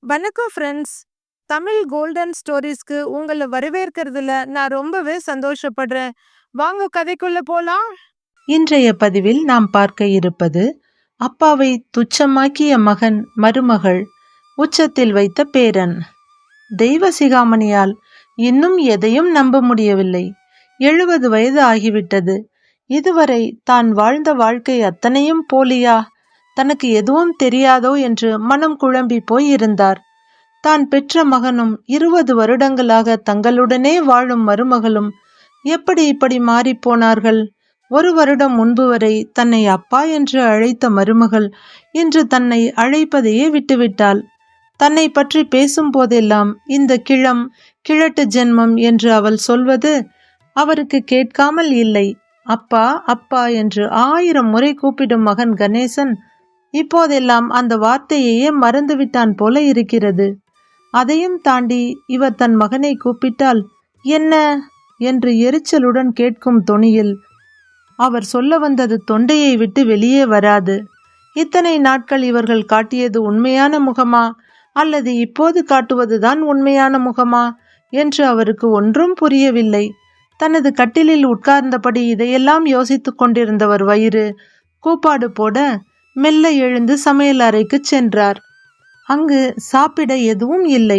வணக்கம் friends. Tamil golden ஸ்டோரீஸ்க்கு உங்களை வரவேற்கிறதுல நான் ரொம்பவே சந்தோஷப்படுறேன். வாங்க கதைக்குள்ள போலாம். இன்றைய பதிவில் நாம் பார்க்க இருப்பது அப்பாவை துச்சமாக்கிய மகன் மருமகள் உச்சத்தில் வைத்த பேரன். தெய்வ சிகாமணியால் இன்னும் எதையும் நம்ப முடியவில்லை. 70 வயது ஆகிவிட்டது. இதுவரை தான் வாழ்ந்த வாழ்க்கை அத்தனையும் போலியா? தனக்கு எதுவும் தெரியாதோ என்று மனம் குழம்பி போய் இருந்தார். தான் பெற்ற மகனும் 20 வருடங்களாக தங்களுடனே வாழும் மருமகளும் எப்படி இப்படி மாறி போனார்கள்? 1 வருடம் முன்பு வரை தன்னை அப்பா என்று அழைத்த மருமகள் இன்று தன்னை அழைப்பதையே விட்டுவிட்டாள். தன்னை பற்றி பேசும் போதெல்லாம் இந்த கிழட்டு ஜென்மம் என்று அவள் சொல்வது அவருக்கு கேட்காமல் இல்லை. அப்பா அப்பா என்று 1000 முறை கூப்பிடும் மகன் கணேசன் இப்போதெல்லாம் அந்த வார்த்தையையே மறந்துவிட்டான் போல இருக்கிறது. அதையும் தாண்டி இவர் தன் மகனை கூப்பிட்டால் என்ன என்று எரிச்சலுடன் கேட்கும் தொனியில் அவர் சொல்ல வந்தது தொண்டையை விட்டு வெளியே வராது. இத்தனை நாட்கள் இவர்கள் காட்டியது உண்மையான முகமா அல்லது இப்போது காட்டுவதுதான் உண்மையான முகமா என்று அவருக்கு ஒன்றும் புரியவில்லை. தனது கட்டிலில் உட்கார்ந்தபடி இதையெல்லாம் யோசித்துக் கொண்டிருந்தவர் வயிறு கூப்பாடு போட மெல்ல எழுந்து சமையல் அறைக்கு சென்றார். அங்கு சாப்பிட எதுவும் இல்லை.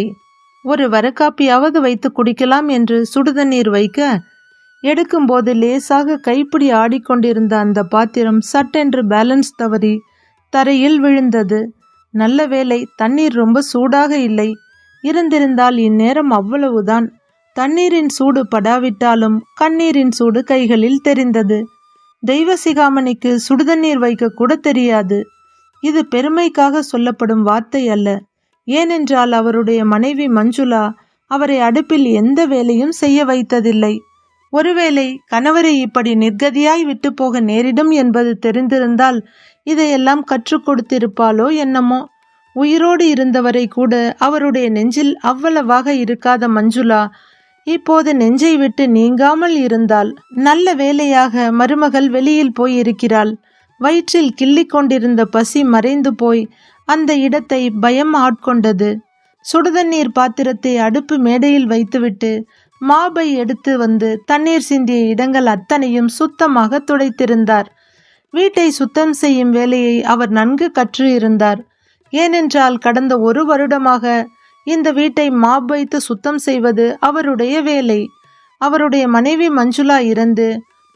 ஒரு வரக்காப்பியாவது வைத்து குடிக்கலாம் என்று சுடுதண்ணீர் வைக்க எடுக்கும்போது லேசாக கைப்பிடி ஆடிக்கொண்டிருந்த அந்த பாத்திரம் சட்டென்று பேலன்ஸ் தவறி தரையில் விழுந்தது. நல்ல வேளை தண்ணீர் ரொம்ப சூடாக இல்லை. இருந்திருந்தால் இந்நேரம் அவ்வளவுதான். தண்ணீரின் சூடு படாவிட்டாலும் கண்ணீரின் சூடு கைகளில் தெரிந்தது. தெய்வ சிகாமணிக்கு சுடுதண்ணீர் வைக்க கூட தெரியாது. இது பெருமைக்காக சொல்லப்படும் வார்த்தை அல்ல. ஏனென்றால் அவருடைய மனைவி மஞ்சுளா அவரை அடுப்பில் எந்த வேலையும் செய்ய வைத்ததில்லை. ஒருவேளை கணவரை இப்படி நிர்கதியாய் விட்டு போக நேரிடும் என்பது தெரிந்திருந்தால் இதையெல்லாம் கற்றுக் கொடுத்திருப்பாளோ என்னமோ. உயிரோடு இருந்தவரை கூட அவருடைய நெஞ்சில் அவ்வளவாக இருக்காத மஞ்சுளா இப்போது நெஞ்சை விட்டு நீங்காமல் இருந்தாள். நல்ல வேளையாக மருமகள் வெளியில் போய் இருக்கிறாள். வயிற்றில் கிள்ளி கொண்டிருந்த பசி மறைந்து போய் அந்த இடத்தை பயம் ஆட்கொண்டது. சுடுதண்ணீர் பாத்திரத்தை அடுப்பு மேடையில் வைத்துவிட்டு மாபை எடுத்து வந்து தண்ணீர் சிந்திய இடங்கள் அத்தனையும் சுத்தமாக துடைத்திருந்தார். வீட்டை சுத்தம் செய்யும் வேலையை அவர் நன்கு கற்று இருந்தார். ஏனென்றால் கடந்த 1 வருடமாக இந்த வீட்டை மாப் வைத்து சுத்தம் செய்வது அவருடைய வேலை. அவருடைய மனைவி மஞ்சுளா இறந்து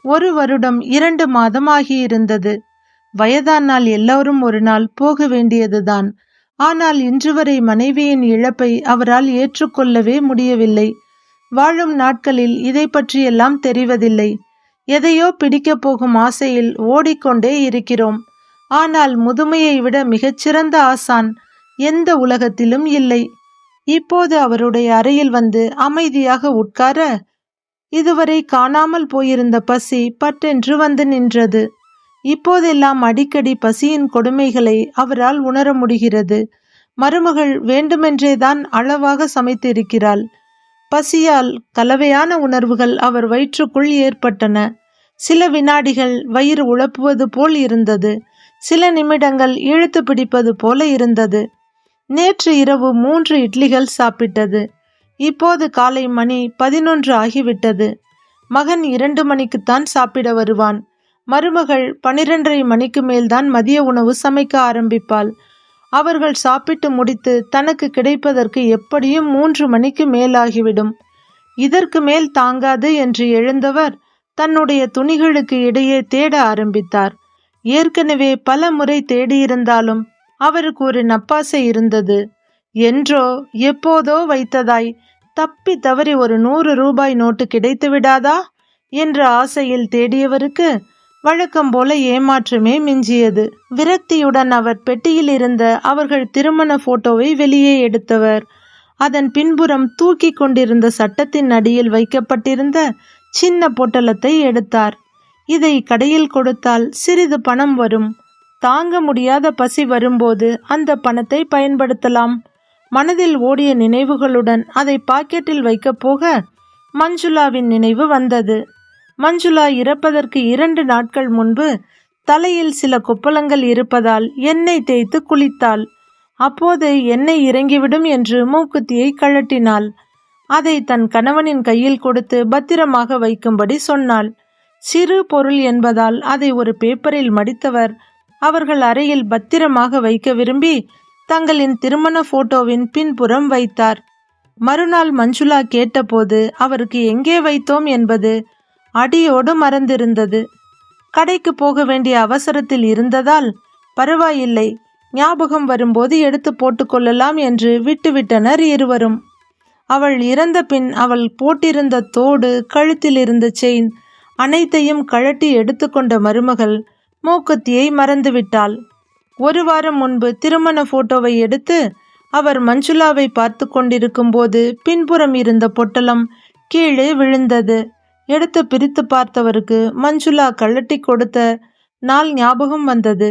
1 வருடம் 2 மாதம் ஆகியிருந்தது. வயதானால் எல்லோரும் ஒரு நாள் போக வேண்டியதுதான். ஆனால் இன்று வரை மனைவியின் இழப்பை அவரால் ஏற்றுக்கொள்ளவே முடியவில்லை. வாழும் நாட்களில் இதை பற்றியெல்லாம் தெரிவதில்லை. எதையோ பிடிக்கப் போகும் ஆசையில் ஓடிக்கொண்டே இருக்கிறோம். ஆனால் முதுமையை விட மிகச்சிறந்த ஆசான் எந்த உலகத்திலும் இல்லை. இப்போது அவருடைய அறையில் வந்து அமைதியாக உட்கார இதுவரை காணாமல் போயிருந்த பசி பட்டென்று வந்து நின்றது. இப்போதெல்லாம் அடிக்கடி பசியின் கொடுமைகளை அவரால் உணர முடிகிறது. மருமகள் வேண்டுமென்றேதான் அளவாக சமைத்திருக்கிறாள். பசியால் கலவையான உணர்வுகள் அவர் வயிற்றுக்குள் ஏற்பட்டன. சில வினாடிகள் வயிறு உழப்புவது போல் இருந்தது. சில நிமிடங்கள் இழுத்து பிடிப்பது போல இருந்தது. நேற்று இரவு 3 இட்லிகள் சாப்பிட்டது. இப்போது காலை மணி 11 ஆகிவிட்டது. மகன் 2 மணிக்குத்தான் சாப்பிட வருவான். மருமகள் 12:30 மணிக்கு மேல்தான் மதிய உணவு சமைக்க ஆரம்பிப்பாள். அவர்கள் சாப்பிட்டு முடித்து தனக்கு கிடைப்பதற்கு எப்படியும் 3 மணிக்கு மேலாகிவிடும். இதற்கு மேல் தாங்காது என்று எழுந்தவர் தன்னுடைய துணிகளுக்கு இடையே தேட ஆரம்பித்தார். ஏற்கனவே பல முறை தேடியிருந்தாலும் அவருக்கு ஒரு நப்பாசை இருந்தது. என்றோ எப்போதோ வைத்ததாய் தப்பி தவறி ஒரு 100 ரூபாய் நோட்டு கிடைத்து விடாதா என்ற ஆசையில் தேடியவருக்கு வழக்கம் போல ஏமாற்றமே மிஞ்சியது. விரக்தியுடன் அவர் பெட்டியில் இருந்த அவர்கள் திருமண போட்டோவை வெளியே எடுத்தவர் அதன் பின்புறம் தூக்கி கொண்டிருந்த சட்டத்தின் அடியில் வைக்கப்பட்டிருந்த சின்ன பொட்டலத்தை எடுத்தார். இதை கடையில் கொடுத்தால் சிறிது பணம் வரும். தாங்க முடியாத பசி வரும்போது அந்த பணத்தை பயன்படுத்தலாம். மனதில் ஓடிய நினைவுகளுடன் அதை பாக்கெட்டில் வைக்க போக மஞ்சுளாவின் நினைவு வந்தது. மஞ்சுளா இறப்பதற்கு 2 நாட்கள் முன்பு தலையில் சில கொப்பளங்கள் இருப்பதால் எண்ணெய் தேய்த்து குளித்தாள். அப்போது எண்ணெய் இறங்கிவிடும் என்று மூக்குத்தியை கழட்டினாள். அதை தன் கணவனின் கையில் கொடுத்து பத்திரமாக வைக்கும்படி சொன்னாள். சிறு பொருள் என்பதால் அதை ஒரு பேப்பரில் மடித்தவர் அவர்கள் அறையில் பத்திரமாக வைக்க விரும்பி தங்களின் திருமண போட்டோவின் பின்புறம் வைத்தார். மறுநாள் மஞ்சுளா கேட்டபோது அவருக்கு எங்கே வைத்தோம் என்பது அடியோடு மறந்திருந்தது. கடைக்கு போக வேண்டிய அவசரத்தில் இருந்ததால் பரவாயில்லை, ஞாபகம் வரும்போது எடுத்து போட்டுக்கொள்ளலாம் என்று விட்டுவிட்டனர் இருவரும். அவள் இறந்த பின் அவள் போட்டிருந்த தோடு, கழுத்தில் இருந்த செயின் அனைத்தையும் கழட்டி எடுத்துக்கொண்ட மருமகள் மூக்குத்தியை மறந்துவிட்டாள். ஒரு வாரம் முன்பு திருமண போட்டோவை எடுத்து அவர் மஞ்சுளாவை பார்த்து கொண்டிருக்கும் போது பின்புறம் இருந்த பொட்டலம் கீழே விழுந்தது. எடுத்து பிரித்து பார்த்தவருக்கு மஞ்சுளா கழட்டி கொடுத்த நாள் ஞாபகம் வந்தது.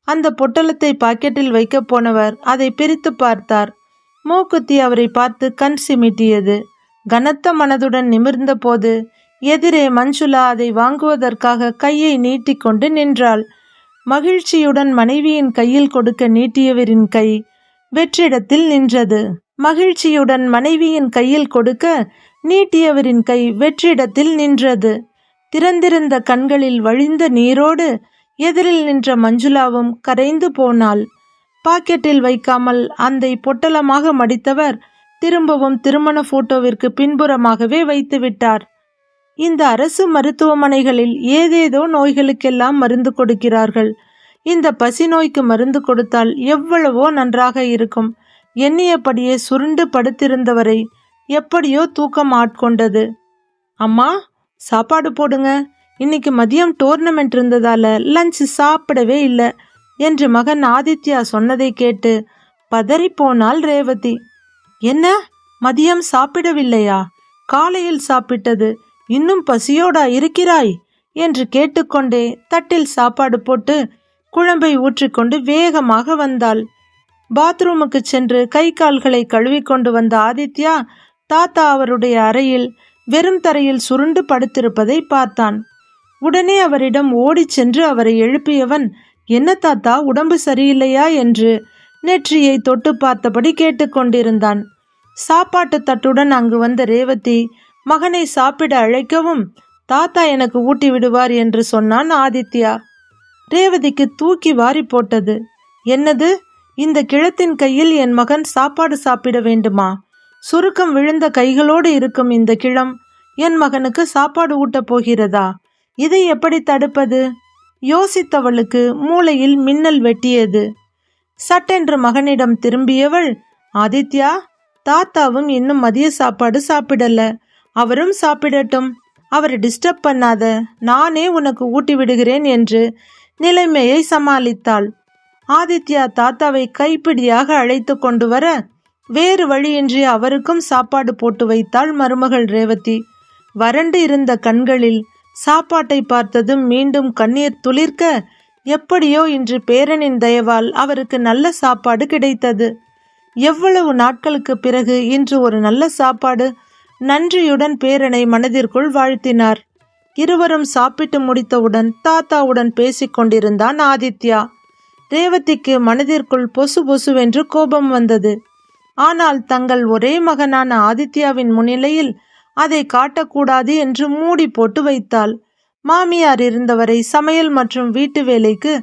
அந்த பொட்டலத்தை பாக்கெட்டில் வைக்க போனவர் அதை பிரித்து பார்த்தார். மூக்குத்தி அவரை பார்த்து கண் சிமிட்டியது. கனத்த மனதுடன் நிமிர்ந்த போது எதிரே மஞ்சுளா அதை வாங்குவதற்காக கையை நீட்டிக்கொண்டு நின்றாள். மகிழ்ச்சியுடன் மனைவியின் கையில் கொடுக்க நீட்டியவரின் கை வெற்றிடத்தில் நின்றது. மகிழ்ச்சியுடன் மனைவியின் கையில் கொடுக்க நீட்டியவரின் கை வெற்றிடத்தில் நின்றது. திறந்திருந்த கண்களில் வழிந்த நீரோடு எதிரில் நின்ற மஞ்சுளாவும் கரைந்து போனாள். பாக்கெட்டில் வைக்காமல் அந்த பொட்டலமாக மடித்தவர் திரும்பவும் திருமண போட்டோவிற்கு பின்புறமாகவே வைத்து விட்டார். இந்த அரசு மருத்துவமனைகளில் ஏதேதோ நோய்களுக்கெல்லாம் மருந்து கொடுக்கிறார்கள். இந்த பசி நோய்க்கு மருந்து கொடுத்தால் எவ்வளவோ நன்றாக இருக்கும். எண்ணியபடியே சுருண்டு படுத்திருந்தவரை எப்படியோ தூக்கம் ஆட்கொண்டது. அம்மா, சாப்பாடு போடுங்க, இன்னைக்கு மதியம் டோர்னமெண்ட் இருந்ததால லஞ்ச் சாப்பிடவே இல்லை என்று மகன் ஆதித்யா சொன்னதை கேட்டு பதறி போனாள் ரேவதி. என்ன, மதியம் சாப்பிடவில்லையா? காலையில் சாப்பிட்டது, இன்னும் பசியோடா இருக்கிறாய் என்று கேட்டுக்கொண்டே தட்டில் சாப்பாடு போட்டு குழம்பை ஊற்றிக்கொண்டு வேகமாக வந்தாள். பாத்ரூமுக்கு சென்று கை கால்களை கழுவிக்கொண்டு வந்த ஆதித்யா தாத்தா அவருடைய அறையில் வெறும் தரையில் சுருண்டு படுத்திருப்பதை பார்த்தான். உடனே அவரிடம் ஓடிச் சென்று அவரை எழுப்பியவன், என்ன தாத்தா, உடம்பு சரியில்லையா என்று நெற்றியை தொட்டு பார்த்தபடி கேட்டுக்கொண்டிருந்தான். சாப்பாட்டு தட்டுடன் அங்கு வந்த ரேவதி மகனை சாப்பிட அழைக்கவும் தாத்தா எனக்கு ஊட்டி விடுவார் என்று சொன்னான் ஆதித்யா. ரேவதிக்கு தூக்கி வாரி போட்டது. என்னது, இந்த கிழத்தின் கையில் என் மகன் சாப்பாடு சாப்பிட வேண்டுமா? சுருக்கம் விழுந்த கைகளோடு இருக்கும் இந்த கிழம் என் மகனுக்கு சாப்பாடு ஊட்டப் போகிறதா? இதை எப்படி தடுப்பது? யோசித்தவளுக்கு மூளையில் மின்னல் வெட்டியது. சட்டென்று மகனிடம் திரும்பியவள், ஆதித்யா, தாத்தாவும் இன்னும் மதிய சாப்பாடு சாப்பிடல, அவரும் சாப்பிடட்டும், அவரை டிஸ்டர்ப் பண்ணாத, நானே உனக்கு ஊட்டி விடுகிறேன் என்று நிலைமையை சமாளித்தாள். ஆதித்யா தாத்தாவை கைப்பிடியாக அழைத்து கொண்டு வர வேறு வழியின்றி அவருக்கும் சாப்பாடு போட்டு வைத்தாள் மருமகள் ரேவதி. வறண்டு இருந்த கண்களில் சாப்பாட்டை பார்த்ததும் மீண்டும் கண்ணீர் துளிர்க்க, எப்படியோ இன்று பேரனின் தயவால் அவருக்கு நல்ல சாப்பாடு கிடைத்தது. எவ்வளவு நாட்களுக்கு பிறகு இன்று ஒரு நல்ல சாப்பாடு. நன்றியுடன் பேரனை மனதிற்குள் வாழ்த்தினார். இருவரும் சாப்பிட்டு முடித்தவுடன் தாத்தாவுடன் பேசிக்கொண்டிருந்தான் ஆதித்யா. ரேவதிக்கு மனதிற்குள் பொசு பொசுவென்று கோபம் வந்தது. ஆனால் தங்கள் ஒரே மகனான ஆதித்யாவின் முன்னிலையில் அதை காட்டக்கூடாது என்று மூடி போட்டு வைத்தாள். மாமியார் இருந்தவரை சமையல் மற்றும் வீட்டு வேலைக்கு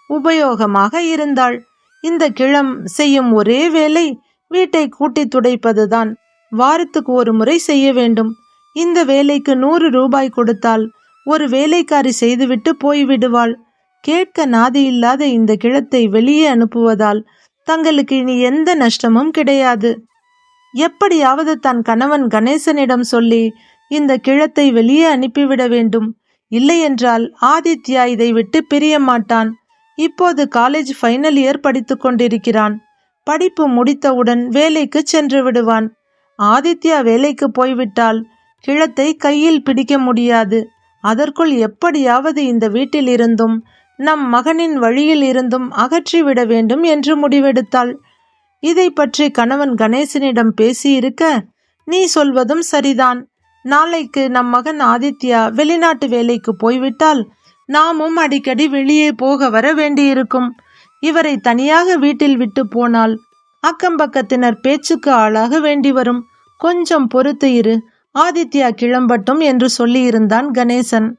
உபயோகமாக இருந்தாள். இந்த கிழம் செய்யும் ஒரே வேலை வீட்டை கூட்டி துடைப்பதுதான். வாரத்துக்கு ஒரு முறை செய்ய வேண்டும். இந்த வேலைக்கு 100 ரூபாய் கொடுத்தால் ஒரு வேலைக்காரி செய்துவிட்டு போய்விடுவாள். கேட்க நாதி இல்லாத இந்த கிழத்தை வெளியே அனுப்புவதால் தங்களுக்கு இனி எந்த நஷ்டமும் கிடையாது. எப்படியாவது தன் கணவன் கணேசனிடம் சொல்லி இந்த கிழத்தை வெளியே அனுப்பிவிட வேண்டும். இல்லையென்றால் ஆதித்யா இதை விட்டு பிரிய மாட்டான். இப்போது காலேஜ் ஃபைனல் இயர் படித்து கொண்டிருக்கிறான். படிப்பு முடித்தவுடன் வேலைக்கு சென்று விடுவான். ஆதித்யா வேலைக்கு போய்விட்டால் கிழத்தை கையில் பிடிக்க முடியாது. அதற்குள் எப்படியாவது இந்த வீட்டில் இருந்தும் நம் மகனின் வழியில் இருந்தும் அகற்றிவிட வேண்டும் என்று முடிவெடுத்தாள். இதை பற்றி கணவன் கணேசனிடம் பேசியிருக்க, நீ சொல்வதும் சரிதான், நாளைக்கு நம் மகன் ஆதித்யா வெளிநாட்டு வேலைக்கு போய்விட்டால் நாமும் அடிக்கடி வெளியே போக வர வேண்டியிருக்கும். இவரை தனியாக வீட்டில் விட்டு போனால் அக்கம்பக்கத்தினர் பேச்சுக்கு ஆளாக வேண்டி வரும். கொஞ்சம் பொறுத்து இரு, ஆதித்யா கிளம்பட்டும் என்று சொல்லியிருந்தான் கணேசன்.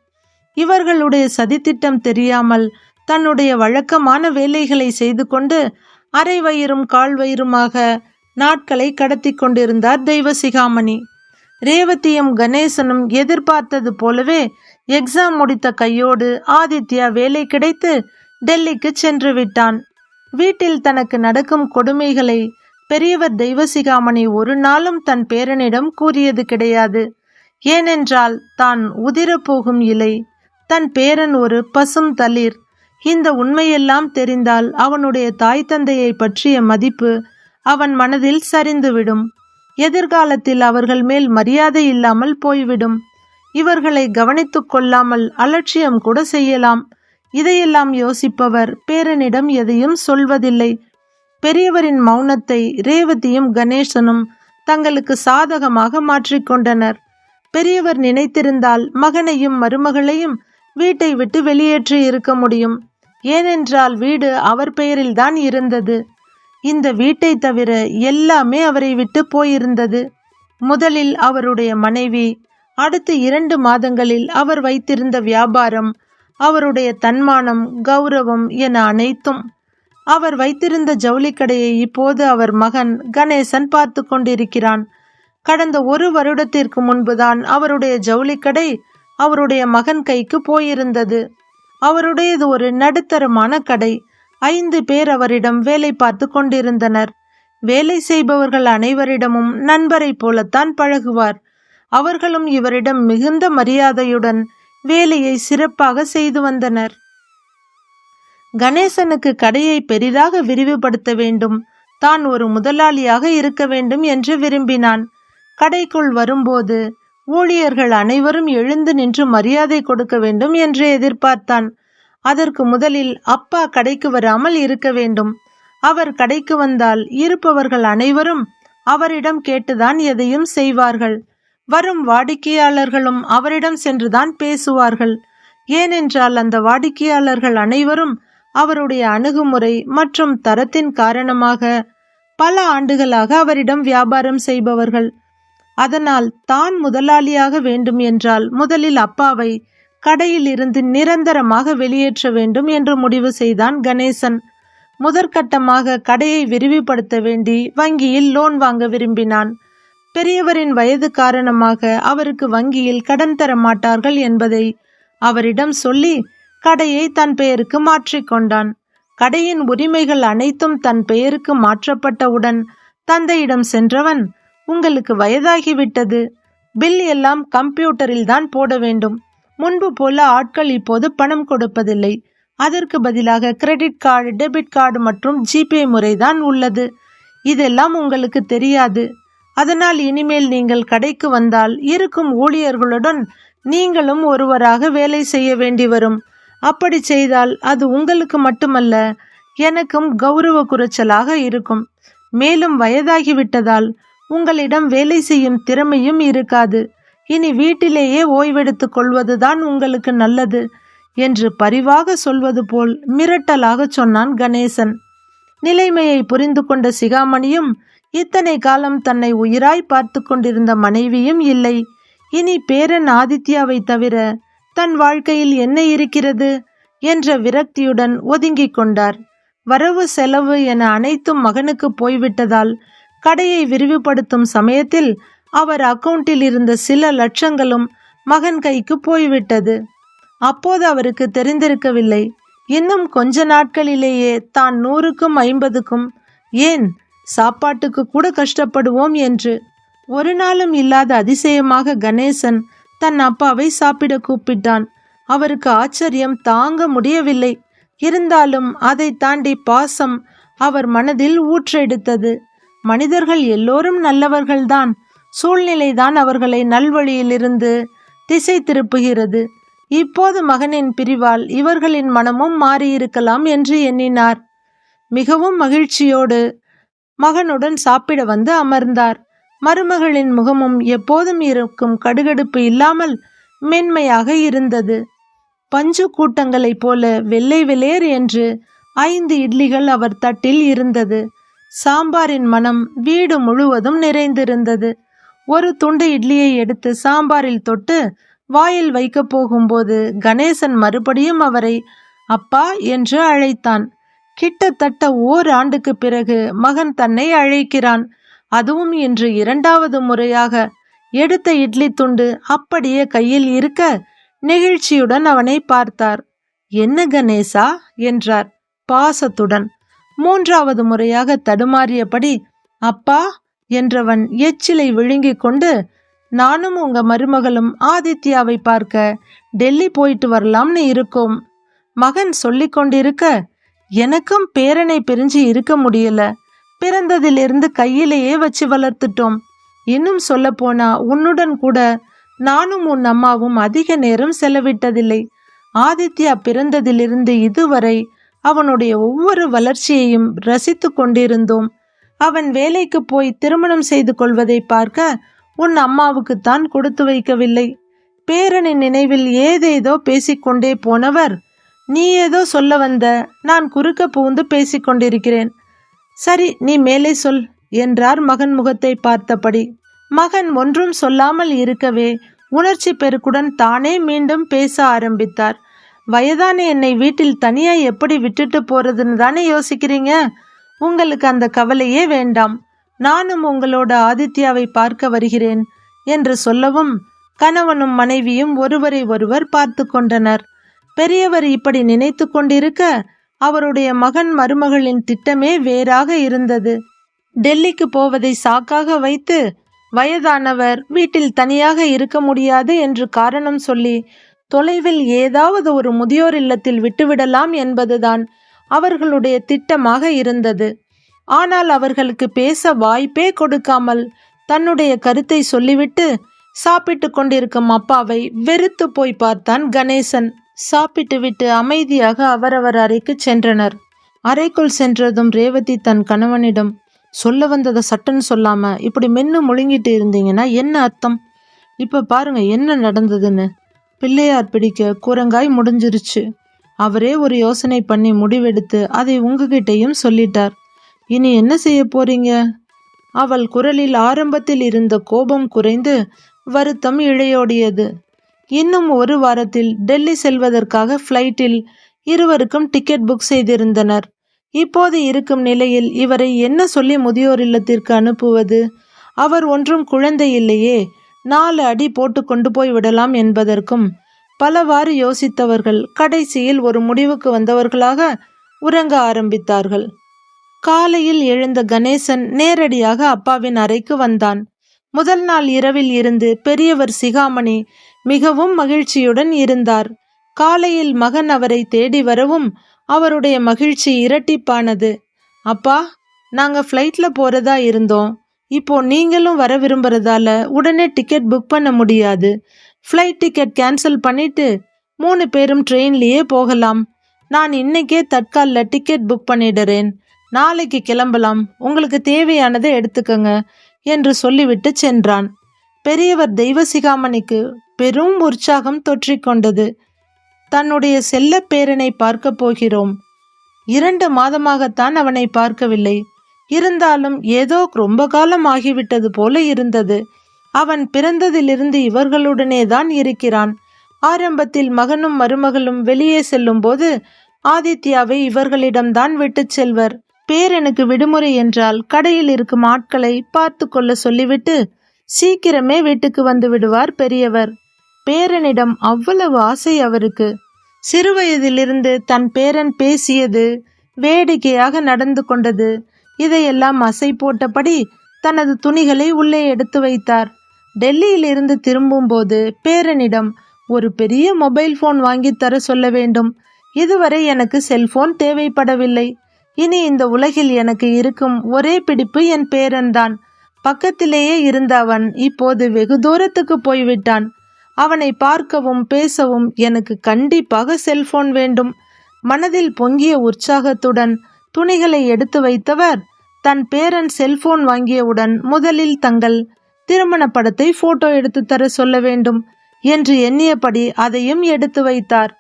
இவர்களுடைய சதித்திட்டம் தெரியாமல் தன்னுடைய வழக்கமான வேலைகளை செய்து கொண்டு அரை வயிறும் கால் வயிறுமாக நாட்களை கடத்தி கொண்டிருந்தார் தெய்வசிகாமணி. ரேவதியும் கணேசனும் எதிர்பார்த்தது போலவே எக்ஸாம் முடித்த கையோடு ஆதித்யா வேலை கிடைத்து டெல்லிக்கு சென்று விட்டான். வீட்டில் தனக்கு நடக்கும் கொடுமைகளை பெரியவர் தெய்வசிகாமணி ஒரு நாளும் தன் பேரனிடம் கூறியது கிடையாது. ஏனென்றால் தான் உதிரப்போகும் இலை, தன் பேரன் ஒரு பசும் தளிர். இந்த உண்மையெல்லாம் தெரிந்தால் அவனுடைய தாய் தந்தையை பற்றிய மதிப்பு அவன் மனதில் சரிந்துவிடும். எதிர்காலத்தில் அவர்கள் மேல் மரியாதை இல்லாமல் போய்விடும். இவர்களை கவனித்துக் கொள்ளாமல் அலட்சியம் கூட செய்யலாம். இதையெல்லாம் யோசிப்பவர் பேரனிடம் எதையும் சொல்வதில்லை. பெரியவரின் மௌனத்தை ரேவதியும் கணேசனும் தங்களுக்கு சாதகமாக மாற்றிக்கொண்டனர். பெரியவர் நினைத்திருந்தால் மகனையும் மருமகளையும் வீட்டை விட்டு வெளியேற்றி இருக்க முடியும். ஏனென்றால் வீடு அவர் பெயரில்தான் இருந்தது. இந்த வீட்டை தவிர எல்லாமே அவரை விட்டு போயிருந்தது. முதலில் அவருடைய மனைவி, அடுத்து 2 மாதங்களில் அவர் வைத்திருந்த வியாபாரம், அவருடைய தன்மானம், கௌரவம் என அனைத்தும். அவர் வைத்திருந்த ஜவுளிக்கடையை இப்போது அவர் மகன் கணேசன் பார்த்து கொண்டிருக்கிறான். கடந்த 1 வருடத்திற்கு முன்புதான் அவருடைய ஜவுளிக்கடை அவருடைய மகன் கைக்கு போயிருந்தது. அவருடையது ஒரு நடுத்தரமான கடை. 5 பேர் அவரிடம் வேலை பார்த்து கொண்டிருந்தனர். வேலை செய்பவர்கள் அனைவரிடமும் நண்பரை போலத்தான் பழகுவார். அவர்களும் இவரிடம் மிகுந்த மரியாதையுடன் வேலையை சிறப்பாக செய்து வந்தனர். கணேசனுக்கு கடையை பெரிதாக விரிவுபடுத்த வேண்டும், தான் ஒரு முதலாளியாக இருக்க வேண்டும் என்று விரும்பினான். கடைக்குள் வரும்போது ஊழியர்கள் அனைவரும் எழுந்து நின்று மரியாதை கொடுக்க வேண்டும் என்று எதிர்பார்த்தான். அதற்கு முதலில் அப்பா கடைக்கு வராமல் இருக்க வேண்டும். அவர் கடைக்கு வந்தால் இருப்பவர்கள் அனைவரும் அவரிடம் கேட்டுதான் எதையும் செய்வார்கள். வரும் வாடிக்கையாளர்களும் அவரிடம் சென்றுதான் பேசுவார்கள். ஏனென்றால் அந்த வாடிக்கையாளர்கள் அனைவரும் அவருடைய அணுகுமுறை மற்றும் தரத்தின் காரணமாக பல ஆண்டுகளாக அவரிடம் வியாபாரம் செய்பவர்கள். அதனால் தான் முதலாளியாக வேண்டும் என்றால் முதலில் அப்பாவை கடையில் இருந்து நிரந்தரமாக வெளியேற்ற வேண்டும் என்று முடிவு செய்தான் கணேசன். முதற்கட்டமாக கடையை விரிவுபடுத்த வேண்டி வங்கியில் லோன் வாங்க விரும்பினான். பெரியவரின் வயது காரணமாக அவருக்கு வங்கியில் கடன் தர மாட்டார்கள் என்பதை அவரிடம் சொல்லி கடையை தன் பெயருக்கு மாற்றிக்கொண்டான். கடையின் உரிமைகள் அனைத்தும் தன் பெயருக்கு மாற்றப்பட்டவுடன் தந்தையிடம் சென்றவன், உங்களுக்கு வயதாகிவிட்டது, பில் எல்லாம் கம்ப்யூட்டரில் தான் போட வேண்டும். முன்பு போல ஆட்கள் இப்போது பணம் கொடுப்பதில்லை. அதற்கு பதிலாக கிரெடிட் கார்டு, டெபிட் கார்டு மற்றும் ஜிபே முறைதான் உள்ளது. இதெல்லாம் உங்களுக்கு தெரியாது. அதனால் இனிமேல் நீங்கள் கடைக்கு வந்தால் இருக்கும் ஊழியர்களுடன் நீங்களும் ஒருவராக வேலை செய்ய வேண்டி வரும். அப்படி செய்தால் அது உங்களுக்கு மட்டுமல்ல, எனக்கும் கௌரவ குறைச்சலாக இருக்கும். மேலும் வயதாகிவிட்டதால் உங்களிடம் வேலை செய்யும் திறமையும் இருக்காது. இனி வீட்டிலேயே ஓய்வெடுத்துக் கொள்வதுதான் உங்களுக்கு நல்லது என்று பரிவாக சொல்வது போல் மிரட்டலாக சொன்னான் கணேசன். நிலைமையை புரிந்து கொண்ட சிகாமணியும், இத்தனை காலம் தன்னை உயிராய் பார்த்து கொண்டிருந்த மனைவியும் இல்லை. இனி பேரன் ஆதித்யாவை தவிர தன் வாழ்க்கையில் என்ன இருக்கிறது என்ற விரக்தியுடன் ஒதுங்கிக் கொண்டார். வரவு செலவு என அனைத்தும் மகனுக்கு போய்விட்டதால் கடையை விரிவுபடுத்தும் சமயத்தில் அவர் அக்கவுண்டில் இருந்த சில லட்சங்களும் மகன் கைக்கு போய்விட்டது. அப்போது அவருக்கு தெரிந்திருக்கவில்லை, இன்னும் கொஞ்ச நாட்களிலேயே தான் 100க்கும் 50க்கும், ஏன் சாப்பாட்டுக்கு கூட கஷ்டப்படுவோம் என்று. ஒரு நாளும் இல்லாத அதிசயமாக கணேசன் தன் அப்பாவை சாப்பிட கூப்பிட்டான். அவருக்கு ஆச்சரியம் தாங்க முடியவில்லை. இருந்தாலும் அதை தாண்டி பாசம் அவர் மனதில் ஊற்றெடுத்தது. மனிதர்கள் எல்லோரும் நல்லவர்கள்தான். சூழ்நிலைதான் அவர்களை நல்வழியிலிருந்து திசை திருப்புகிறது. இப்போது மகனின் பிரிவால் இவர்களின் மனமும் மாறியிருக்கலாம் என்று எண்ணினார். மிகவும் மகிழ்ச்சியோடு மகனுடன் சாப்பிட வந்து அமர்ந்தார். மருமகளின் முகமும் எப்போதும் இருக்கும் கடுகடுப்பு இல்லாமல் மென்மையாக இருந்தது. பஞ்சு கூட்டங்களைப் போல வெள்ளை வெளேர் என்று 5 இட்லிகள் அவர் தட்டில் இருந்தது. சாம்பாரின் மனம் வீடு முழுவதும் நிறைந்திருந்தது. ஒரு துண்டு இட்லியை எடுத்து சாம்பாரில் தொட்டு வாயில் வைக்க போகும்போது கணேசன் மறுபடியும் அவரை அப்பா என்று அழைத்தான். கிட்டத்தட்ட ஓராண்டுக்கு பிறகு மகன் தன்னை அழைக்கிறான். அதுவும் இன்று 2வது முறையாக. எடுத்த இட்லி துண்டு அப்படியே கையில் இருக்க நெகிழ்ச்சியுடன் அவனை பார்த்தார். என்ன கணேசா என்றார் பாசத்துடன். 3வது முறையாக தடுமாறியபடி அப்பா என்றவன் எச்சிலை விழுங்கிக் கொண்டு, நானும் உங்க மருமகளும் ஆதித்யாவை பார்க்க டெல்லி போயிட்டு வரலாம்னு இருக்கோம். மகன் சொல்லிக் கொண்டிருக்க, எனக்கும் பேரனை பிரிஞ்சு இருக்க முடியல. பிறந்ததிலிருந்து கையிலேயே வச்சு வளர்த்துட்டோம். இன்னும் சொல்ல போனா உன்னுடன் கூட நானும் உன் அம்மாவும் அதிக நேரம் செலவிட்டதில்லை. ஆதித்யா பிறந்ததிலிருந்து இதுவரை அவனுடைய ஒவ்வொரு வளர்ச்சியையும் ரசித்து கொண்டிருந்தோம். அவன் வேலைக்கு போய் திருமணம் செய்து கொள்வதை பார்க்க உன் அம்மாவுக்குத்தான் கொடுத்து வைக்கவில்லை. பேரனின் நினைவில் ஏதேதோ பேசிக்கொண்டே போனவர், நீ ஏதோ சொல்ல வந்த, நான் குறுக்க புகுந்து பேசிக்கொண்டிருக்கிறேன். சரி, நீ மேலே சொல் என்றார் மகன் முகத்தை பார்த்தபடி. மகன் ஒன்றும் சொல்லாமல் இருக்கவே உணர்ச்சி பெருக்குடன் தானே மீண்டும் பேச ஆரம்பித்தார். வயதான என்னை வீட்டில் தனியா எப்படி விட்டுட்டு போறதுன்னு தானே யோசிக்கிறீங்க? உங்களுக்கு அந்த கவலையே வேண்டாம். நானும் உங்களோட ஆதித்யாவை பார்க்க வருகிறேன் என்று சொல்லவும் கணவனும் மனைவியும் ஒருவரை ஒருவர் பார்த்து கொண்டனர். பெரியவர் இப்படி நினைத்து கொண்டிருக்க அவருடைய மகன் மருமகளின் திட்டமே வேறாக இருந்தது. டெல்லிக்கு போவதை சாக்காக வைத்து வயதானவர் வீட்டில் தனியாக இருக்க முடியாது என்று காரணம் சொல்லி தொலைவில் ஏதாவது ஒரு முதியோர் இல்லத்தில் விட்டுவிடலாம் என்பதுதான் அவர்களுடைய திட்டமாக இருந்தது. ஆனால் அவர்களுக்கு பேச வாய்ப்பே கொடுக்காமல் தன்னுடைய கருத்தை சொல்லிவிட்டு சாப்பிட்டு கொண்டிருக்கும் அப்பாவை வெறுத்து போய் பார்த்தான் கணேசன். சாப்பிட்டு விட்டு அமைதியாக அவரவர் அறைக்கு சென்றனர். அறைக்குள் சென்றதும் ரேவதி தன் கணவனிடம், சொல்ல வந்ததை சட்டுன்னு சொல்லாம இப்படி மென்னு முழுங்கிட்டு இருந்தீங்கன்னா என்ன அர்த்தம்? இப்ப பாருங்க என்ன நடந்ததுன்னு. பிள்ளையார் பிடிக்க குரங்காய் முடிஞ்சிருச்சு. அவரே ஒரு யோசனை பண்ணி முடிவெடுத்து அதை உங்ககிட்டையும் சொல்லிட்டார். இனி என்ன செய்ய போறீங்க? அவள் குரலில் ஆரம்பத்தில் இருந்த கோபம் குறைந்து வருத்தம் இழையோடியது. இன்னும் 1 வாரத்தில் டெல்லி செல்வதற்காக ஃப்ளைட்டில் இருவருக்கும் டிக்கெட் புக் செய்திருந்தனர். இப்போது இருக்கும் நிலையில் இவரை என்ன சொல்லி முதியோர் இல்லத்திற்கு அனுப்புவது? அவர் ஒன்றும் குழந்தை இல்லையே, 4 அடி போட்டு கொண்டு போய் விடலாம் என்பதற்கும் பலவாறு யோசித்தவர்கள் கடைசியில் ஒரு முடிவுக்கு வந்தவர்களாக உறங்க ஆரம்பித்தார்கள். காலையில் எழுந்த கணேசன் நேரடியாக அப்பாவின் அறைக்கு வந்தான். முதல் நாள் இரவில் இருந்து பெரியவர் சிகாமணி மிகவும் மகிழ்ச்சியுடன் இருந்தார். காலையில் மகன் அவரை தேடி வரவும் அவருடைய மகிழ்ச்சி இரட்டிப்பானது. அப்பா, நாங்க ஃப்ளைட்ல போறதா இருந்தோம். இப்போ நீங்களும் வர விரும்புறதால உடனே டிக்கெட் புக் பண்ண முடியாது. ஃப்ளைட் டிக்கெட் கேன்சல் பண்ணிட்டு 3 பேரும் ட்ரெயின்லயே போகலாம். நான் இன்னைக்கே தட்காலில் டிக்கெட் புக் பண்ணிடுறேன். நாளைக்கு கிளம்பலாம். உங்களுக்கு தேவையானதை எடுத்துக்கங்க என்று சொல்லிவிட்டு சென்றான். பெரியவர் தெய்வசிகாமணிக்கு பெரும் உற்சாகம் தொற்றிக்கொண்டது. தன்னுடைய செல்ல பேரனை பார்க்க போகிறோம். 2 மாதமாகத்தான் அவனை பார்க்கவில்லை. இருந்தாலும் ஏதோ ரொம்ப காலம் ஆகிவிட்டது போல இருந்தது. அவன் பிறந்ததிலிருந்து இவர்களுடனே தான் இருக்கிறான். ஆரம்பத்தில் மகனும் மருமகளும் வெளியே செல்லும் போது ஆதித்யாவை இவர்களிடம்தான் விட்டு செல்வர். பேரனுக்கு விடுமுறை என்றால் கடையில் இருக்கும் ஆட்களை பார்த்து கொள்ள சொல்லிவிட்டு சீக்கிரமே வீட்டுக்கு வந்து விடுவார் பெரியவர். பேரனிடம் அவ்வளவு ஆசை அவருக்கு. சிறுவயதிலிருந்து தன் பேரன் பேசியது, வேடிக்கையாக நடந்து கொண்டது, இதையெல்லாம் அசை போட்டபடி தனது துணிகளை உள்ளே எடுத்து வைத்தார். டெல்லியில் இருந்து திரும்பும் போது பேரனிடம் ஒரு பெரிய மொபைல் போன் வாங்கி தர சொல்ல வேண்டும். இதுவரை எனக்கு செல்போன் தேவைப்படவில்லை. இனி இந்த உலகில் எனக்கு இருக்கும் ஒரே பிடிப்பு என் பேரன்தான். பக்கத்திலேயே இருந்த அவன் இப்போது வெகு தூரத்துக்கு போய்விட்டான். அவனை பார்க்கவும் பேசவும் எனக்கு கண்டிப்பாக செல்போன் வேண்டும். மனதில் பொங்கிய உற்சாகத்துடன் துணிகளை எடுத்து வைத்தவர் தன் பேரன் செல்போன் வாங்கியவுடன் முதலில் தங்கள் திருமண படத்தை போட்டோ எடுத்து தர சொல்ல வேண்டும் என்று எண்ணியபடி அதையும் எடுத்து வைத்தார்.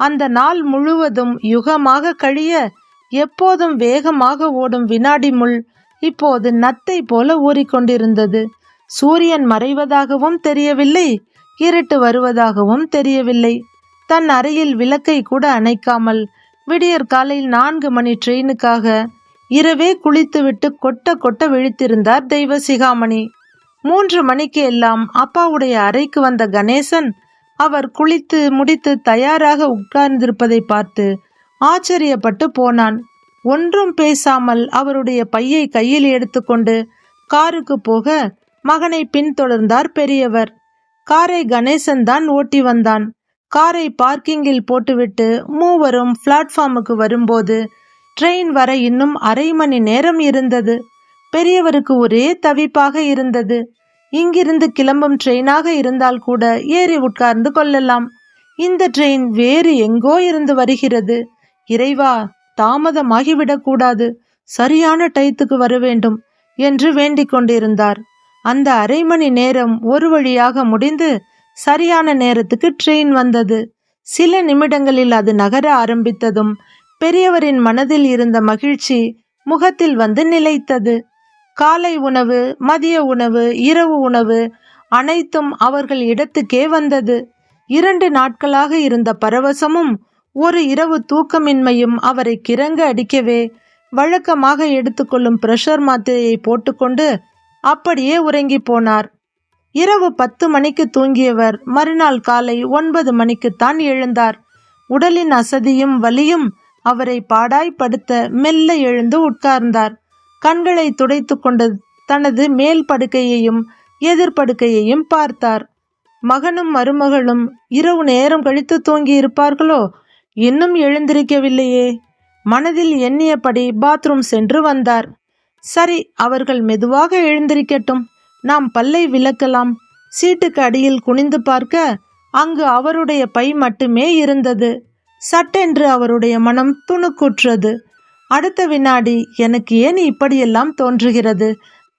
அந்த நாள் முழுவதும் யுகமாக கழிய எப்போதும் வேகமாக ஓடும் வினாடி முள் இப்போது நத்தை போல ஊறிக்கொண்டிருந்தது. சூரியன் மறைவதாகவும் தெரியவில்லை, இருட்டு வருவதாகவும் தெரியவில்லை. தன் அறையில் விளக்கை கூட அணைக்காமல் விடியற் காலையில் 4 மணி ட்ரெயினுக்காக இரவே குளித்துவிட்டு கொட்ட கொட்ட விழித்திருந்தார் தெய்வசிகாமணி. 3 மணிக்கு எல்லாம் அப்பாவுடைய அறைக்கு வந்த கணேசன் அவர் குளித்து முடித்து தயாராக உட்கார்ந்திருப்பதை பார்த்து ஆச்சரியப்பட்டு போனான். ஒன்றும் பேசாமல் அவருடைய பையை கையில் எடுத்துக்கொண்டு காருக்கு போக மகனை பின்தொடர்ந்தார் பெரியவர். காரை கணேசன் தான் ஓட்டி வந்தான். காரை பார்க்கிங்கில் போட்டுவிட்டு மூவரும் பிளாட்ஃபார்முக்கு வரும்போது ட்ரெயின் வர இன்னும் 1/2 மணி நேரம் இருந்தது. பெரியவருக்கு ஒரே தவிப்பாக இருந்தது. இங்கிருந்து கிளம்பும் ட்ரெயினாக இருந்தால் கூட ஏறி உட்கார்ந்து கொள்ளலாம். இந்த ட்ரெயின் வேறு எங்கோ இருந்து வருகிறது. இறைவா, தாமதமாகிவிடக்கூடாது, சரியான டயத்துக்கு வர வேண்டும் என்று வேண்டிக் கொண்டிருந்தார். அந்த 1/2 மணி நேரம் ஒரு வழியாக முடிந்து சரியான நேரத்துக்கு ட்ரெயின் வந்தது. சில நிமிடங்களில் அது நகர ஆரம்பித்ததும் பெரியவரின் மனதில் இருந்த மகிழ்ச்சி முகத்தில் வந்து நிலைத்தது. காலை உணவு, மதிய உணவு, இரவு உணவு அனைத்தும் அவர்கள் இடத்துக்கே வந்தது. 2 நாட்களாக இருந்த பரவசமும் ஒரு இரவு தூக்கமின்மையும் அவரை கிறங்க அடிக்கவே வழக்கமாக எடுத்துக்கொள்ளும் பிரஷர் மாத்திரையை போட்டுக்கொண்டு அப்படியே உறங்கி போனார். இரவு 10 மணிக்கு தூங்கியவர் மறுநாள் காலை 9 மணிக்குத்தான் எழுந்தார். உடலின் அசதியும் வலியும் அவரை பாடாய்படுத்த மெல்ல எழுந்து உட்கார்ந்தார். கண்களை துடைத்து கொண்டு தனது மேல் படுக்கையையும் எதிர்படுக்கையையும் பார்த்தார். மகனும் மருமகளும் இரவு நேரம் கழித்து தூங்கி இருப்பார்களோ, இன்னும் எழுந்திருக்கவில்லையே. மனதில் எண்ணியபடி பாத்ரூம் சென்று வந்தார். சரி, அவர்கள் மெதுவாக எழுந்திருக்கட்டும், நாம் பல்லை விளக்கலாம். சீட்டுக்கு அடியில் குனிந்து பார்க்க அங்கு அவருடைய பை மட்டுமே இருந்தது. சட்டென்று அவருடைய மனம் துணுக்குற்றது. அடுத்த வினாடி, எனக்கு ஏன் இப்படியெல்லாம் தோன்றுகிறது,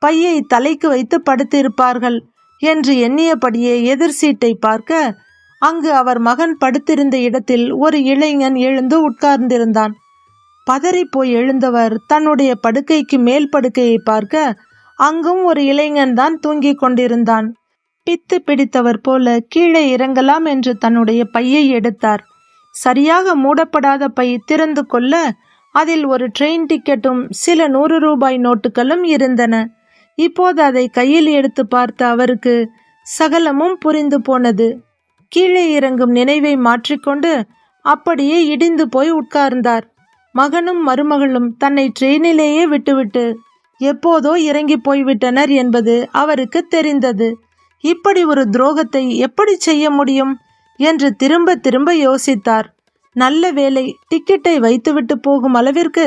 பையை தலைக்கு வைத்து படுத்திருப்பார்கள் என்று எண்ணியபடியே எதிர் சீட்டை பார்க்க அங்கு அவர் மகன் படுத்திருந்த இடத்தில் ஒரு இளைஞன் எழுந்து உட்கார்ந்திருந்தான். பதறி போய் எழுந்தவர் தன்னுடைய படுக்கைக்கு மேல் படுக்கையை பார்க்க அங்கும் ஒரு இளைஞன் தான் தூங்கிக் கொண்டிருந்தான். பித்து பிடித்தவர் போல கீழே இறங்கலாம் என்று தன்னுடைய பையை எடுத்தார். சரியாக மூடப்படாத பை திறந்து கொள்ள அதில் ஒரு ட்ரெயின் டிக்கெட்டும் சில 100 ரூபாய் நோட்டுகளும் இருந்தன. இப்போது அதை கையில் எடுத்து பார்த்த அவருக்கு சகலமும் புரிந்து போனது. கீழே இறங்கும் நினைவை மாற்றிக்கொண்டு அப்படியே இடிந்து போய் உட்கார்ந்தார். மகனும் மருமகளும் தன்னை ட்ரெயினிலேயே விட்டுவிட்டு எப்போதோ இறங்கி போய்விட்டனர் என்பது அவருக்கு தெரிந்தது. இப்படி ஒரு துரோகத்தை எப்படி செய்ய முடியும் என்று திரும்ப திரும்ப யோசித்தார். நல்ல வேளை, டிக்கெட்டை வைத்துவிட்டு போகும் அளவிற்கு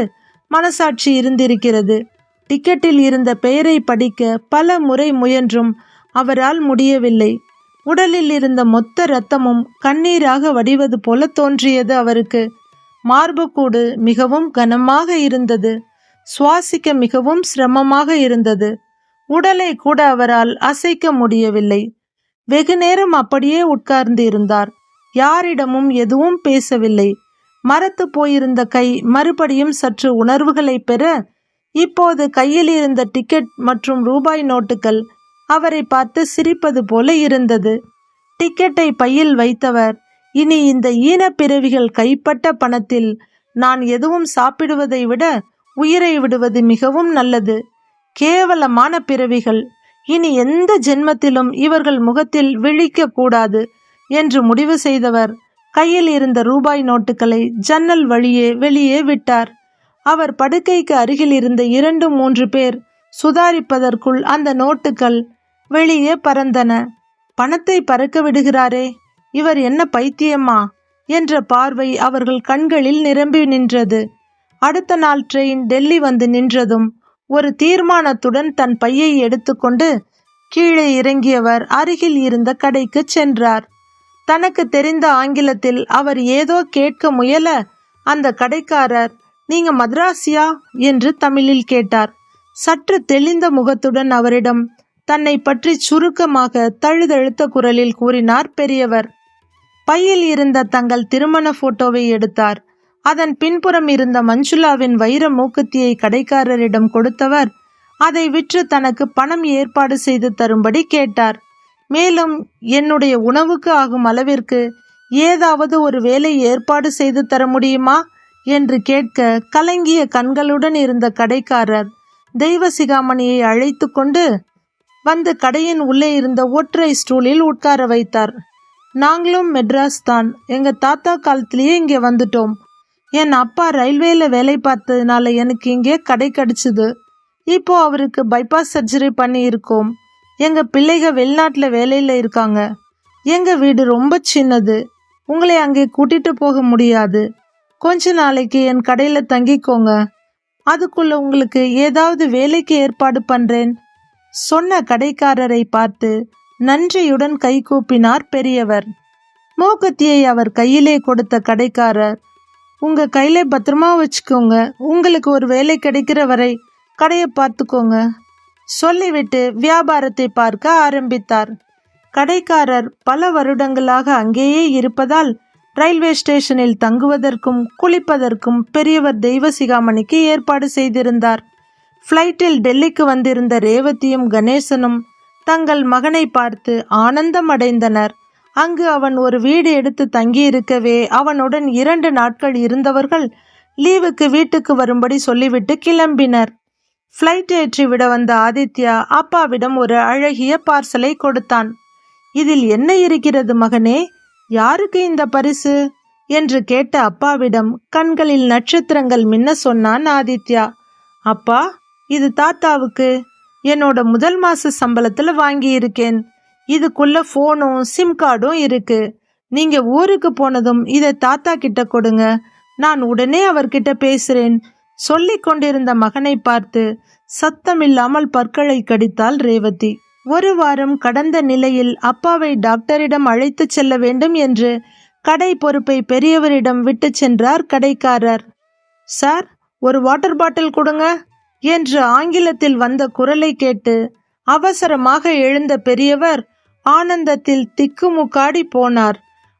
மனசாட்சி இருந்திருக்கிறது. டிக்கெட்டில் இருந்த பெயரை படிக்க பல முறை முயன்றும் அவரால் முடியவில்லை. உடலில் இருந்த மொத்த இரத்தமும் கண்ணீராக வடிவது போல தோன்றியது அவருக்கு. மார்புக்கூடு மிகவும் கனமாக இருந்தது. சுவாசிக்க மிகவும் சிரமமாக இருந்தது. உடலை கூட அவரால் அசைக்க முடியவில்லை. வெகு நேரம் அப்படியே உட்கார்ந்து இருந்தார். யாரிடமும் எதுவும் பேசவில்லை. மரத்து போயிருந்த கை மறுபடியும் சற்று உணர்வுகளை பெற இப்போது கையில் இருந்த டிக்கெட் மற்றும் ரூபாய் நோட்டுகள் அவரை பார்த்து சிரிப்பது போல இருந்தது. டிக்கெட்டை பையில் வைத்தவர், இனி இந்த ஈனப்பிறவிகள் கைப்பட்ட பணத்தில் நான் எதுவும் சாப்பிடுவதை விட உயிரை விடுவது மிகவும் நல்லது. கேவலமான பிறவிகள், இனி எந்த ஜென்மத்திலும் இவர்கள் முகத்தில் விழிக்க கூடாது என்று முடிவு செய்தவர் கையில் இருந்த ரூபாய் நோட்டுகளை ஜன்னல் வழியே வெளியே விட்டார். அவர் படுக்கைக்கு அருகில் இருந்த 2-3 பேர் சுதாரிப்பதற்குள் அந்த நோட்டுகள் வெளியே பறந்தன. பணத்தை பறக்க விடுகிறாரே, இவர் என்ன பைத்தியமா என்ற பார்வை அவர்கள் கண்களில் நிரம்பி நின்றது. அடுத்த நாள் ட்ரெயின் டெல்லி வந்து நின்றதும் ஒரு தீர்மானத்துடன் தன் பையை எடுத்துக்கொண்டு கீழே இறங்கியவர் அருகில் இருந்த கடைக்கு சென்றார். தனக்கு தெரிந்த ஆங்கிலத்தில் அவர் ஏதோ கேட்க முயல அந்த கடைக்காரர், நீங்க மദ്രാസിயா என்று தமிழில் கேட்டார். சற்று தெளிந்த முகத்துடன் அவரிடம் தன்னை பற்றி சுருக்கமாக தழுதழுத்த குரலில் கூறினார் பெரியவர். பையில் இருந்த தங்கள் திருமண போட்டோவை எடுத்தார். அதன் பின்புறம் இருந்த மஞ்சுளாவின் வைர மூக்குத்தியை கடைக்காரரிடம் கொடுத்தவர் அதை விற்று தனக்கு பணம் ஏற்பாடு செய்து தரும்படி கேட்டார். மேலும் என்னுடைய உணவுக்கு ஆகும் அளவிற்கு ஏதாவது ஒரு வேலை ஏற்பாடு செய்து தர முடியுமா என்று கேட்க கலங்கிய கண்களுடன் இருந்த கடைக்காரர் தெய்வசிகாமணியை அழைத்து கொண்டு வந்து கடையின் உள்ளே இருந்த ஒற்றை ஸ்டூலில் உட்கார வைத்தார். நாங்களும் மெட்ராஸ் தான், எங்க தாத்தா காலத்திலேயே இங்கே வந்துட்டோம். என் அப்பா ரயில்வேல வேலை பார்த்ததுனால எனக்கு இங்கே கடை கிடைச்சிது. இப்போ அவருக்கு பைபாஸ் சர்ஜரி பண்ணி இருக்கோம். எங்க பிள்ளைக வெளிநாட்டில் வேலையில் இருக்காங்க. எங்க வீடு ரொம்ப சின்னது, உங்களை அங்கே கூட்டிட்டு போக முடியாது. கொஞ்ச நாளைக்கு என் கடையில் தங்கிக்கோங்க, அதுக்குள்ள உங்களுக்கு ஏதாவது வேலைக்கு ஏற்பாடு பண்றேன். சொன்ன கடைக்காரரை பார்த்து நன்றியுடன் கைகூப்பினார் பெரியவர். மூக்குத்தியை அவர் கையிலே கொடுத்த கடைக்காரர், உங்க கையில பத்திரமா வச்சுக்கோங்க, உங்களுக்கு ஒரு வேலை கிடைக்கிற வரை கடையை பார்த்துக்கோங்க சொல்லிவிட்டு வியாபாரத்தை பார்க்க ஆரம்பித்தார். கடைக்காரர் பல வருடங்களாக அங்கேயே இருப்பதால் ரயில்வே ஸ்டேஷனில் தங்குவதற்கும் குளிப்பதற்கும் பெரியவர் தெய்வசிகாமணிக்கு ஏற்பாடு செய்திருந்தார். ஃப்ளைட்டில் டெல்லிக்கு வந்திருந்த ரேவதியும் கணேசனும் தங்கள் மகனை பார்த்து ஆனந்தம் அடைந்தனர். அங்கு அவன் ஒரு வீடு எடுத்து தங்கியிருக்கவே அவனுடன் 2 நாட்கள் இருந்தவர்கள் லீவுக்கு வீட்டுக்கு வரும்படி சொல்லிவிட்டு கிளம்பினர். ஃப்ளைட் ஏற்றி விட வந்த ஆதித்யா அப்பாவிடம் ஒரு அழகிய பார்சலை கொடுத்தான். இதில் என்ன இருக்கிறது மகனே, யாருக்கு இந்த பரிசு என்று கேட்ட அப்பாவிடம் கண்களில் நட்சத்திரங்கள் மின்ன சொன்னான் ஆதித்யா. அப்பா, இது தாத்தாவுக்கு என்னோட முதல் மாச சம்பளத்துல வாங்கி இருக்கேன். இதுக்குள்ள போனும் சிம் கார்டும் இருக்கு. நீங்க ஊருக்கு போனதும் இதை தாத்தா கிட்ட கொடுங்க, நான் உடனே அவர்கிட்ட பேசுறேன் சொல்லிக் கொண்டிருந்த மகனை பார்த்து சத்தமில்லாமல் பற்களை கடித்தாள் ரேவதி. 1 வாரம் கடந்த நிலையில் அப்பாவை டாக்டரிடம் அழைத்து செல்ல வேண்டும் என்று கடை பொறுப்பை பெரியவரிடம் விட்டு சென்றார் கடைக்காரர். சார், ஒரு வாட்டர் பாட்டில் கொடுங்க என்று ஆங்கிலத்தில் வந்த குரலை கேட்டு அவசரமாக எழுந்த பெரியவர் ஆனந்தத்தில் திக்குமுக்காடி போனார்.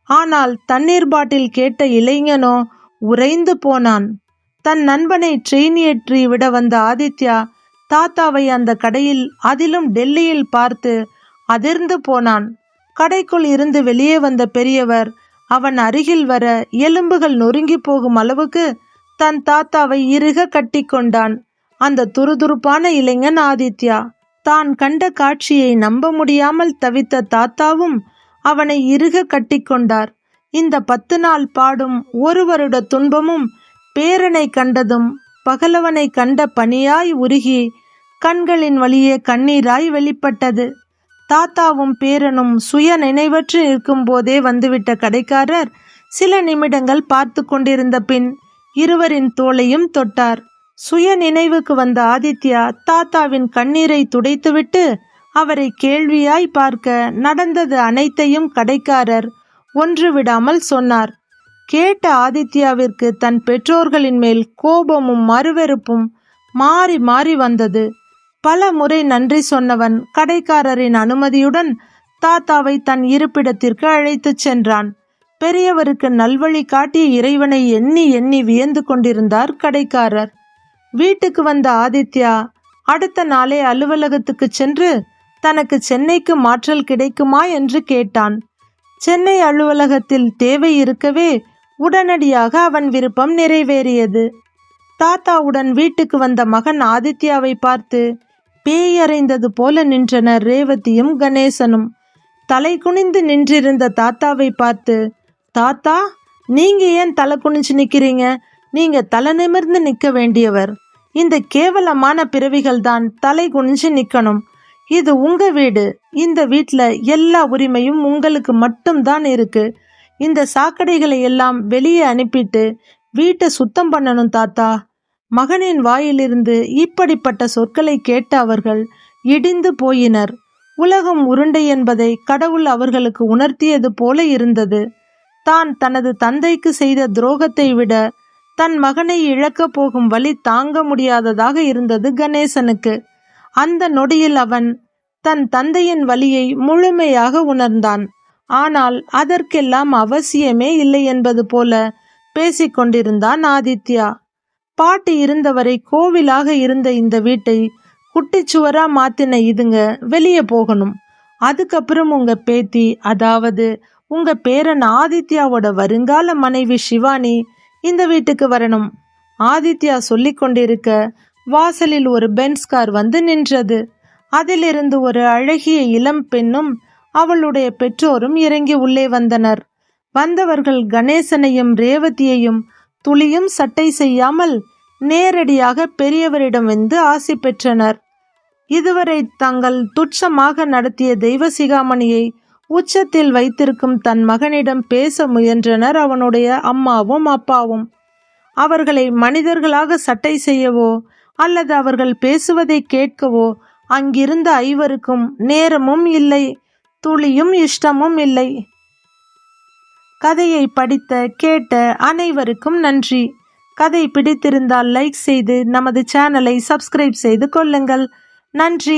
ஆனால் தண்ணீர் பாட்டில் கேட்ட இளைஞனோ உறைந்து போனான். தன் நண்பனை ட்ரெயின் ஏற்றி விட வந்த ஆதித்யா தாத்தாவை அந்த கடையில், அதிலும் டெல்லியில் பார்த்து அதிர்ந்து போனான். கடைக்குள் இருந்து வெளியே வந்த பெரியவர் அவன் அருகில் வர எலும்புகள் நொறுங்கி போகும் அளவுக்கு தன் தாத்தாவை இறுக கட்டி கொண்டான். அந்த துருதுருப்பான இளைஞன் ஆதித்யா. தான் கண்ட காட்சியை நம்ப முடியாமல் தவித்த தாத்தாவும் அவனை இறுக கட்டி கொண்டார். இந்த 10 நாள் பாடும் 1 வருட துன்பமும் பேரனை கண்டதும் பகலவனை கண்ட பனியாய் உருகி கண்களின் வழியே கண்ணீராய் வெளிப்பட்டது. தாத்தாவும் பேரனும் சுய நினைவற்று இருக்கும் போதே வந்துவிட்ட கடைக்காரர் சில நிமிடங்கள் பார்த்து கொண்டிருந்த பின் இருவரின் தோளையும் தொட்டார். சுய நினைவுக்கு வந்த ஆதித்யா தாத்தாவின் கண்ணீரை துடைத்துவிட்டு அவரை கேள்வியாய் பார்க்க நடந்தது அனைத்தையும் கடைக்காரர் ஒன்று விடாமல் சொன்னார். கேட்ட ஆதித்யாவிற்கு தன் பெற்றோர்களின் மேல் கோபமும் மறுவெறுப்பும் மாறி மாறி வந்தது. பல முறை நன்றி சொன்னவன் கடைக்காரரின் அனுமதியுடன் தாத்தாவை தன் இருப்பிடத்திற்கு அழைத்து சென்றான். பெரியவருக்கு நல்வழி காட்டிய இறைவனை எண்ணி எண்ணி வியந்து கொண்டிருந்தார் கடைக்காரர். வீட்டுக்கு வந்த ஆதித்யா அடுத்த நாளே அலுவலகத்துக்கு சென்று தனக்கு சென்னைக்கு மாற்றல் கிடைக்குமா என்று கேட்டான். சென்னை அலுவலகத்தில் தேவை இருக்கவே உடனடியாக அவன் விருப்பம் நிறைவேறியது. தாத்தாவுடன் வீட்டுக்கு வந்த மகன் ஆதித்யாவை பார்த்து பேயறைந்தது போல நின்றனர் ரேவதியும் கணேசனும். தலை குனிந்து நின்றிருந்த தாத்தாவை பார்த்து, தாத்தா, நீங்க ஏன் தலை குனிஞ்சு நிக்கிறீங்க? நீங்க தலை நிமிர்ந்து நிற்க வேண்டியவர். இந்த கேவலமான பிறவிகள் தான் தலை குனிஞ்சு நிக்கணும். இது உங்க வீடு. இந்த வீட்டுல எல்லா உரிமையும் உங்களுக்கு மட்டும்தான் இருக்கு. இந்த சாக்கடைகளை எல்லாம் வெளியே அனுப்பிட்டு வீட்டை சுத்தம் பண்ணணும் தாத்தா. மகனின் வாயிலிருந்து இப்படிப்பட்ட சொற்களை கேட்ட அவர்கள் இடிந்து போயினர். உலகம் உருண்டை என்பதை கடவுள் அவர்களுக்கு உணர்த்தியது போல இருந்தது. தான் தனது தந்தைக்கு செய்த துரோகத்தை விட தன் மகனை இழக்கப் போகும் வலி தாங்க முடியாததாக இருந்தது கணேசனுக்கு. அந்த நொடியில் அவன் தன் தந்தையின் வலியை முழுமையாக உணர்ந்தான். ஆனால் அதற்கெல்லாம் அவசியமே இல்லை என்பது போல பேசிக்கொண்டிருந்தான் ஆதித்யா. பாட்டி இருந்தவரை கோவிலாக இருந்த இந்த வீட்டை குட்டிச்சுவரா மாத்தின இதுங்க வெளியே போகணும். அதுக்கப்புறம் உங்க பேத்தி, அதாவது உங்க பேரன் ஆதித்யாவோட வருங்கால மனைவி சிவானி இந்த வீட்டுக்கு வரணும். ஆதித்யா சொல்லிக் கொண்டிருக்க வாசலில் ஒரு பென்ஸ் கார் வந்து நின்றது. அதிலிருந்து ஒரு அழகிய இளம் பெண்ணும் அவளுடைய பெற்றோரும் இறங்கி உள்ளே வந்தனர். வந்தவர்கள் கணேசனையும் ரேவதியையும் துளியும் சட்டை செய்யாமல் நேரடியாக பெரியவரிடம் வந்து ஆசி பெற்றனர். இதுவரை தங்கள் துச்சமாக நடத்திய தெய்வசிகாமணியை உச்சத்தில் வைத்திருக்கும் தன் மகனிடம் பேச முயன்றனர் அவனுடைய அம்மாவும் அப்பாவும். அவர்களை மனிதர்களாக சட்டை செய்யவோ அல்லது அவர்கள் பேசுவதை கேட்கவோ அங்கிருந்த ஐவருக்கும் நேரமும் இல்லை, துளியும் இஷ்டமும் இல்லை. கதையை படித்த கேட்ட அனைவருக்கும் நன்றி. கதை பிடித்திருந்தால் லைக் செய்து நமது சேனலை சப்ஸ்கிரைப் செய்து கொள்ளுங்கள். நன்றி.